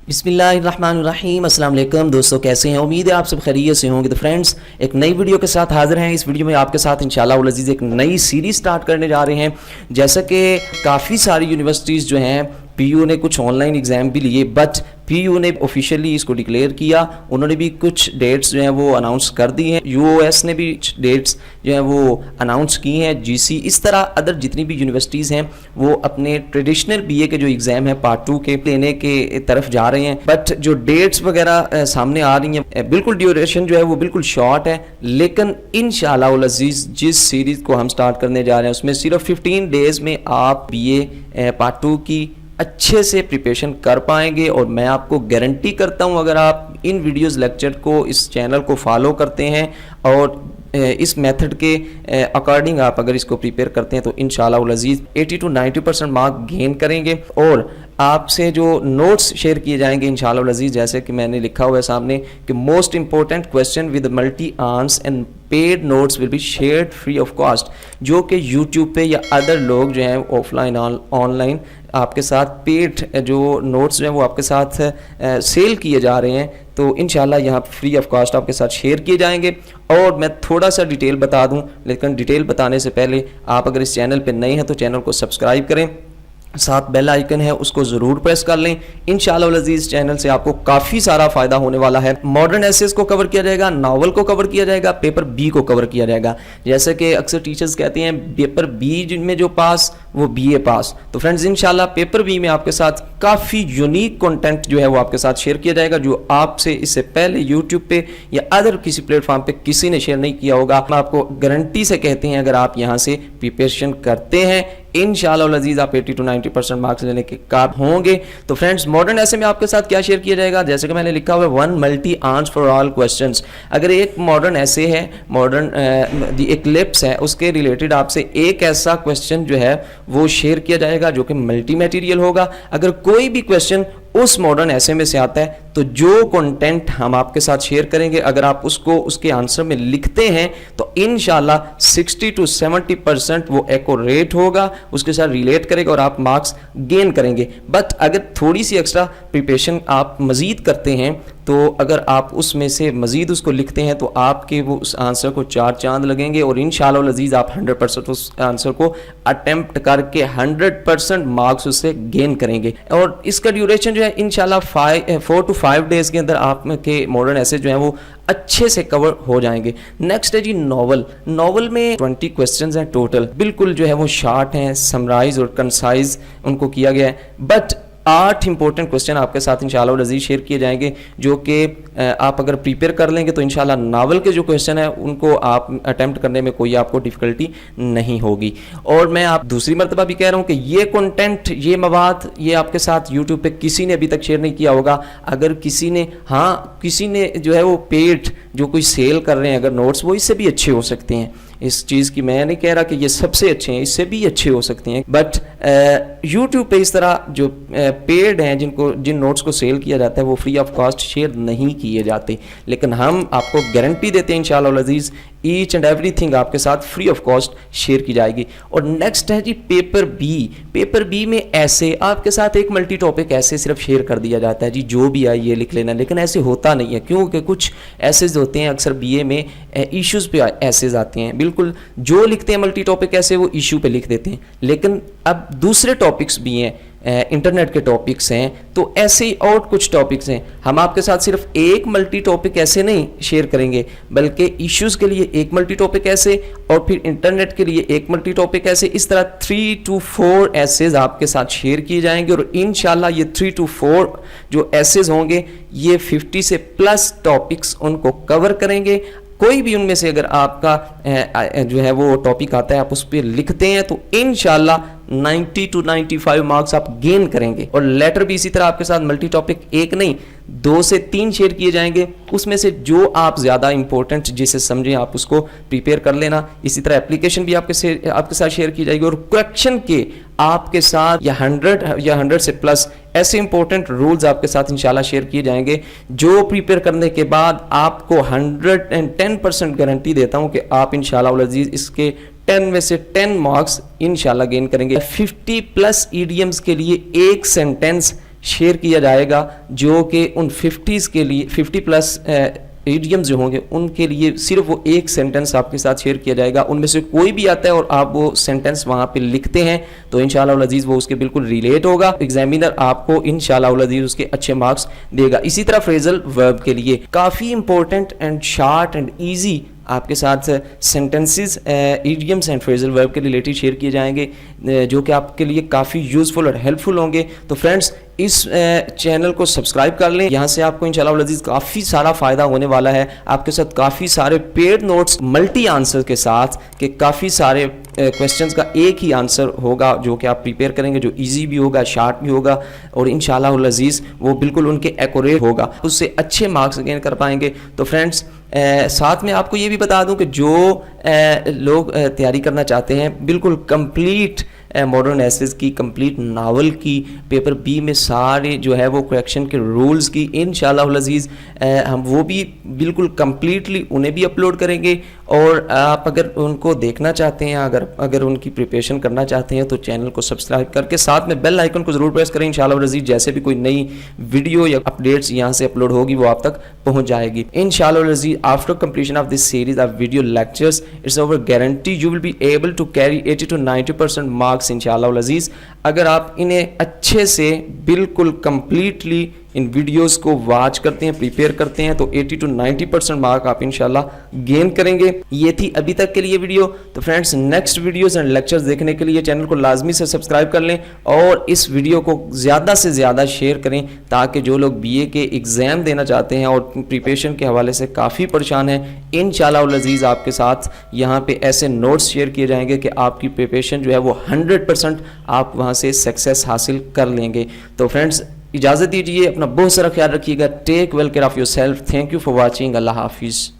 बिस्मिल्लाहिर्रहमानिर्रहीम। अस्सलाम वालेकुम दोस्तों, कैसे हैं? उम्मीद है आप सब खैरियत से होंगे। तो फ्रेंड्स, एक नई वीडियो के साथ हाजिर हैं। इस वीडियो में आपके साथ इंशाअल्लाह वल अज़ीज़ एक नई सीरीज़ स्टार्ट करने जा रहे हैं। जैसा कि काफ़ी सारी यूनिवर्सिटीज़ जो हैं, पीयू ने कुछ ऑनलाइन एग्ज़ाम भी लिए, बट पीयू ने ऑफिशियली इसको डिक्लेयर किया। उन्होंने भी कुछ डेट्स जो हैं वो अनाउंस कर दी हैं। यूओएस ने भी डेट्स जो हैं वो अनाउंस की हैं। जीसी, इस तरह अदर जितनी भी यूनिवर्सिटीज़ हैं वो अपने ट्रेडिशनल बीए के जो एग्ज़ाम है पार्ट 2 के लेने के तरफ जा रहे हैं। बट जो डेट्स वगैरह सामने आ रही हैं, बिल्कुल ड्यूरेशन जो है वो बिल्कुल शॉर्ट है, लेकिन इंशाअल्लाह उल अज़ीज़ जिस सीरीज़ को हम स्टार्ट करने जा रहे हैं उसमें सिर्फ 15 डेज़ में आप बीए पार्ट 2 की अच्छे से प्रिपरेशन कर पाएंगे। और मैं आपको गारंटी करता हूं, अगर आप इन वीडियोस लेक्चर को, इस चैनल को फॉलो करते हैं और इस मेथड के अकॉर्डिंग आप अगर इसको प्रिपेयर करते हैं तो इंशाअल्लाह उल अज़ीज़ 80 to 90% मार्क गेन करेंगे। और आपसे जो नोट्स शेयर किए जाएंगे इंशाअल्लाह उल अज़ीज़, जैसे कि मैंने लिखा हुआ है सामने कि most important question with multi answer and paid notes will be shared free of cost, जो कि यूट्यूब पे या अदर लोग जो हैं ऑफलाइन ऑनलाइन आपके साथ पेड जो नोट्स जो हैं वो आपके साथ सेल किए जा रहे हैं। तो इंशाल्लाह यहाँ फ्री ऑफ कॉस्ट आपके साथ शेयर किए जाएंगे। और मैं थोड़ा सा डिटेल बता दूं, लेकिन डिटेल बताने से पहले आप अगर इस चैनल पे नए हैं तो चैनल को सब्सक्राइब करें, साथ बेल आइकन है उसको ज़रूर प्रेस कर लें। इंशाअल्लाह उल अज़ीज़ चैनल से आपको काफ़ी सारा फ़ायदा होने वाला है। मॉडर्न एसेस को कवर किया जाएगा, नावल को कवर किया जाएगा, पेपर बी को कवर किया जाएगा। जैसे कि अक्सर टीचर्स कहते हैं पेपर बी में जो पास वो बीए पास, तो फ्रेंड्स इंशाअल्लाह पेपर बी में आपके साथ काफ़ी यूनिक कंटेंट जो है वो आपके साथ शेयर किया जाएगा, जो आपसे इससे पहले यूट्यूब पे या अदर किसी प्लेटफॉर्म पे किसी ने शेयर नहीं किया होगा। हम आपको गारंटी से कहते हैं, अगर आप यहाँ से प्रिपरेशन करते हैं इंशाअल्लाह उल अज़ीज़ आप 80 to 90% मार्क्स लेने के काबिल होंगे। तो फ्रेंड्स, मॉडर्न ऐसे में आपके साथ क्या शेयर किया जाएगा, जैसे कि मैंने लिखा हुआ है 1 multi answer for all questions. अगर एक मॉडर्न ऐसे है, मॉडर्न द इक्लिप्स है, उसके रिलेटेड आपसे एक ऐसा क्वेश्चन जो है वो शेयर किया जाएगा जो कि मल्टी मटेरियल होगा। अगर कोई भी क्वेश्चन उस मॉडर्न ऐसे में से आता है तो जो कंटेंट हम आपके साथ शेयर करेंगे, अगर आप उसको उसके आंसर में लिखते हैं तो इंशाल्लाह 60 to 70% वो एक्यूरेट होगा, उसके साथ रिलेट करेगा और आप मार्क्स गेन करेंगे। बट अगर थोड़ी सी एक्स्ट्रा प्रिपरेशन आप मज़ीद करते हैं तो अगर आप उसमें से मज़ीद उसको लिखते हैं तो आपके वो उस आंसर को 4 चांद लगेंगे और इंशाअल्लाह अज़ीज़ आप 100% उस आंसर को अटेम्प्ट करके 100% मार्क्स उससे गेन करेंगे। और इसका ड्यूरेशन जो है इंशाअल्लाह 4 to 5 डेज़ के अंदर आपके मॉडर्न ऐसे जो हैं वो अच्छे से कवर हो जाएंगे। नेक्स्ट है जी नॉवल। नॉवल में 20 क्वेश्चंस हैं टोटल, बिल्कुल जो है वो शार्ट हैं, समराइज और कंसाइज उनको किया गया है। बट 8 इंपॉर्टेंट क्वेश्चन आपके साथ इंशाअल्लाह अज़ीज़ शेयर किए जाएंगे, जो कि आप अगर प्रिपेयर कर लेंगे तो इंशाअल्लाह नावल के जो क्वेश्चन है उनको आप अटेम्प्ट करने में कोई आपको डिफ़िकल्टी नहीं होगी। और मैं आप दूसरी मरतबा भी कह रहा हूँ कि ये कंटेंट, ये मवाद, ये आपके साथ यूट्यूब पे किसी ने अभी तक शेयर नहीं किया होगा। अगर किसी ने, हाँ किसी ने जो है वो पेड जो कोई सेल कर रहे हैं अगर नोट्स, वो इससे भी अच्छे हो सकते हैं। इस चीज़ की मैं नहीं कह रहा कि ये सबसे अच्छे हैं, इससे भी अच्छे हो सकते हैं। बट यूट्यूब पे इस तरह जो पेड हैं, जिन नोट्स को सेल किया जाता है, वो फ्री ऑफ कॉस्ट शेयर नहीं किए जाते। लेकिन हम आपको गारंटी देते हैं इंशाअल्लाह अज़ीज़ ईच एंड एवरीथिंग आपके साथ फ्री ऑफ कॉस्ट शेयर की जाएगी। और नेक्स्ट है जी पेपर बी। पेपर बी में ऐसे आपके साथ एक मल्टी टॉपिक ऐसे सिर्फ शेयर कर दिया जाता है, जी जो भी आए ये लिख लेना, लेकिन ऐसे होता नहीं है, क्योंकि कुछ ऐसेज होते हैं अक्सर बीए में इश्यूज़ पे ऐसेज आते हैं, बिल्कुल जो लिखते हैं मल्टी टॉपिक ऐसे वो इशू पे लिख देते हैं। लेकिन अब दूसरे टॉपिक्स भी हैं, इंटरनेट के टॉपिक्स हैं, तो ऐसे ही और कुछ टॉपिक्स हैं। हम आपके साथ सिर्फ एक मल्टी टॉपिक ऐसे नहीं शेयर करेंगे, बल्कि इश्यूज़ के लिए एक मल्टी टॉपिक ऐसे और फिर इंटरनेट के लिए एक मल्टी टॉपिक ऐसे, इस तरह 3 to 4 ऐसेज आपके साथ शेयर किए जाएंगे। और इंशाल्लाह ये 3 to 4 जो ऐसेज होंगे ये 50 से प्लस टॉपिक्स उनको कवर करेंगे। कोई भी उनमें से अगर आपका जो है वो टॉपिक आता है, आप उस पर लिखते हैं तो इंशाल्लाह 90 to 95 मार्क्स आप गेन करेंगे। और लेटर भी इसी तरह आपके साथ मल्टी टॉपिक एक नहीं 2 से 3 शेयर किए जाएंगे, उसमें से जो आप ज़्यादा इंपॉर्टेंट जिसे समझें आप उसको प्रिपेयर कर लेना। इसी तरह एप्लीकेशन भी आपके साथ शेयर की जाएगी और करेक्शन के आपके साथ या 100 से प्लस ऐसे इंपॉर्टेंट रूल्स आपके साथ इंशाल्लाह शेयर किए जाएंगे, जो प्रिपेयर करने के बाद आपको 110% गारंटी देता हूं कि आप इंशाल्लाह अज़ीज़ इसके 10 में से 10 मार्क्स इंशाल्लाह गेन करेंगे। 50 प्लस ईडियम्स के लिए एक सेंटेंस शेयर किया जाएगा जो कि उन 50s के लिए 50+ इडियम्स जो होंगे उनके लिए सिर्फ वो एक सेंटेंस आपके साथ शेयर किया जाएगा। उनमें से कोई भी आता है और आप वो सेंटेंस वहाँ पे लिखते हैं तो इंशाल्लाह अज़ीज़ वो उसके बिल्कुल रिलेट होगा। एग्जामिनर आपको इंशाल्लाह अज़ीज़ उसके अच्छे मार्क्स देगा। इसी तरह फ्रेजल वर्ब के लिए काफ़ी important and short and easy आपके साथ sentences idioms and phrasal verb के रिलेटेड शेयर किए जाएंगे जो कि आपके लिए काफ़ी यूज़फुल और हेल्पफुल होंगे। तो फ्रेंड्स इस चैनल को सब्सक्राइब कर लें, यहाँ से आपको इंशाल्लाह अज़ीज़ काफ़ी सारा फ़ायदा होने वाला है। आपके साथ काफ़ी सारे पेड नोट्स मल्टी आंसर के साथ कि काफ़ी सारे क्वेश्चंस का एक ही आंसर होगा जो कि आप प्रिपेयर करेंगे, जो इजी भी होगा, शार्ट भी होगा और इंशाल्लाह अज़ीज़ वो बिल्कुल उनके एक्यूरेट होगा, उससे अच्छे मार्क्स गेन कर पाएंगे। तो फ्रेंड्स साथ में आपको ये भी बता दूं कि जो लोग तैयारी करना चाहते हैं बिल्कुल कंप्लीट मॉडर्न एसेस की, कंप्लीट नावल की, पेपर बी में सारे जो है वो करेक्शन के रूल्स की इंशाल्लाह अज़ीज़ हम वो भी बिल्कुल कंप्लीटली उन्हें भी अपलोड करेंगे। और आप अगर उनको देखना चाहते हैं, अगर उनकी प्रिपरेशन करना चाहते हैं तो चैनल को सब्सक्राइब करके साथ में बेल आइकन को ज़रूर प्रेस करें। इंशाल्लाह अज़ीज़ जैसे भी कोई नई वीडियो या अपडेट्स यहाँ से अपलोड होगी वो आप तक पहुँच जाएगी इंशाल्लाह अज़ीज़। After completion of this series of video lectures it's our guarantee you will be able to carry 80 to 90% marks इंशाल्लाह अज़ीज़। अगर आप इन्हें अच्छे से बिल्कुल कंप्लीटली इन वीडियोस को वॉच करते हैं, प्रिपेयर करते हैं तो 80 to 90% मार्क आप इंशाल्लाह गेन करेंगे। ये थी अभी तक के लिए वीडियो। तो friends next videos and lectures देखने के लिए चैनल को लाजमी से सब्सक्राइब कर लें और इस वीडियो को ज़्यादा से ज़्यादा शेयर करें ताकि जो लोग बीए के एग्ज़ाम देना चाहते हैं और प्रिपरेशन के हवाले से काफ़ी परेशान हैं, इंशाल्लाह अज़ीज़ आपके साथ यहाँ पे ऐसे नोट्स शेयर किए जाएंगे कि आपकी प्रिपरेशन जो है वो 100% आप वहाँ से सक्सेस हासिल कर लेंगे। तो फ्रेंड्स इजाज़त दीजिए, अपना बहुत सारा ख्याल रखिएगा। Take well care of yourself. Thank you for watching. अल्लाह हाफिज़।